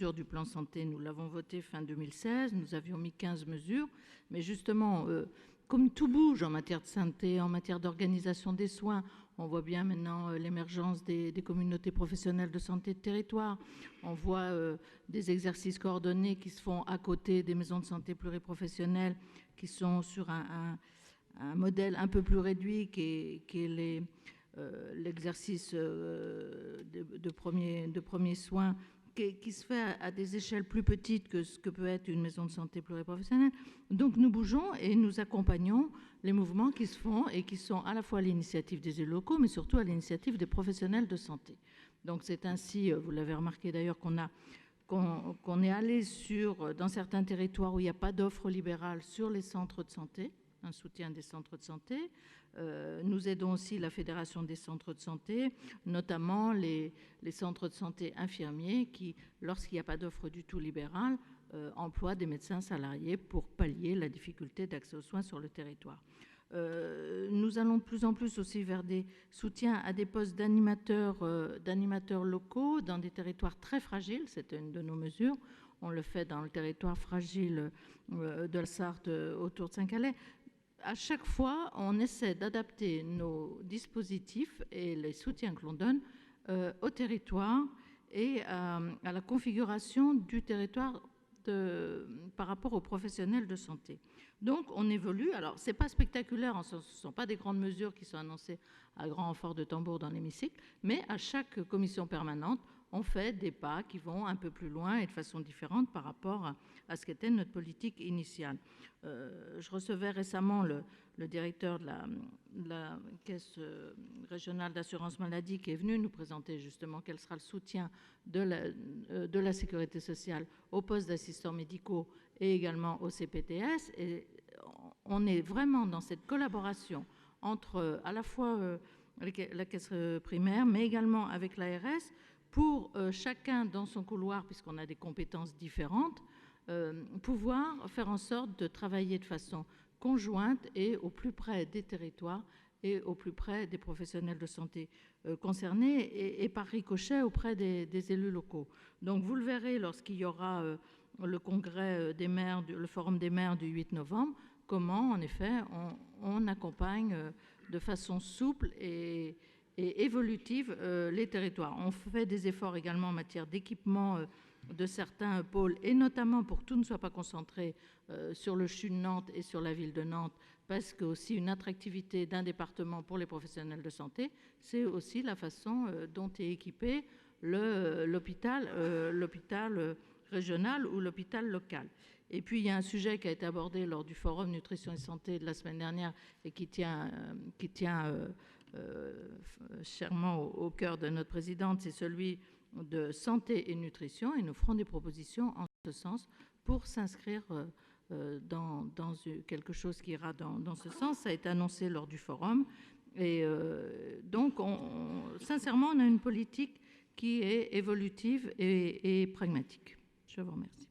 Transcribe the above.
mesures du plan santé, nous l'avons voté fin 2016, nous avions mis 15 mesures, mais justement, comme tout bouge en matière de santé, en matière d'organisation des soins, on voit bien maintenant l'émergence des communautés professionnelles de santé de territoire, on voit des exercices coordonnés qui se font à côté des maisons de santé pluriprofessionnelles, qui sont sur un modèle un peu plus réduit, qui est l'exercice de premiers soins, qui se fait à des échelles plus petites que ce que peut être une maison de santé pluriprofessionnelle. Donc nous bougeons et nous accompagnons les mouvements qui se font et qui sont à la fois à l'initiative des élus locaux, mais surtout à l'initiative des professionnels de santé. Donc c'est ainsi, vous l'avez remarqué d'ailleurs, qu'on est allé dans certains territoires où il n'y a pas d'offre libérale sur les centres de santé, un soutien des centres de santé. Nous aidons aussi la Fédération des centres de santé, notamment les centres de santé infirmiers qui, lorsqu'il n'y a pas d'offre du tout libérale, emploient des médecins salariés pour pallier la difficulté d'accès aux soins sur le territoire. Nous allons de plus en plus aussi vers des soutiens à des postes d'animateurs locaux dans des territoires très fragiles. C'est une de nos mesures. On le fait dans le territoire fragile de la Sarthe autour de Saint-Calais. À chaque fois, on essaie d'adapter nos dispositifs et les soutiens que l'on donne au territoire et à la configuration du territoire par rapport aux professionnels de santé. Donc, on évolue. Alors, ce n'est pas spectaculaire, ce ne sont pas des grandes mesures qui sont annoncées à grand renfort de tambour dans l'hémicycle, mais à chaque commission permanente, on fait des pas qui vont un peu plus loin et de façon différente par rapport à ce qu'était notre politique initiale. Je recevais récemment le directeur de la Caisse régionale d'assurance maladie qui est venu nous présenter justement quel sera le soutien de la sécurité sociale aux postes d'assistants médicaux et également au CPTS. Et on est vraiment dans cette collaboration entre à la fois la caisse primaire, mais également avec l'ARS, pour chacun dans son couloir, puisqu'on a des compétences différentes, pouvoir faire en sorte de travailler de façon conjointe et au plus près des territoires et au plus près des professionnels de santé concernés et par ricochet auprès des élus locaux. Donc vous le verrez lorsqu'il y aura le congrès des maires, le forum des maires du 8 novembre, comment en effet on accompagne de façon souple et évolutive les territoires. On fait des efforts également en matière d'équipement de certains pôles, et notamment pour que tout ne soit pas concentré sur le CHU de Nantes et sur la ville de Nantes, parce que aussi une attractivité d'un département pour les professionnels de santé, c'est aussi la façon dont est équipé l'hôpital régional ou l'hôpital local. Et puis il y a un sujet qui a été abordé lors du forum nutrition et santé de la semaine dernière et qui tient chèrement au cœur de notre présidente, c'est celui de santé et nutrition, et nous ferons des propositions en ce sens pour s'inscrire dans quelque chose qui ira dans ce sens. Ça a été annoncé lors du forum. Et donc, sincèrement, on a une politique qui est évolutive et pragmatique. Je vous remercie.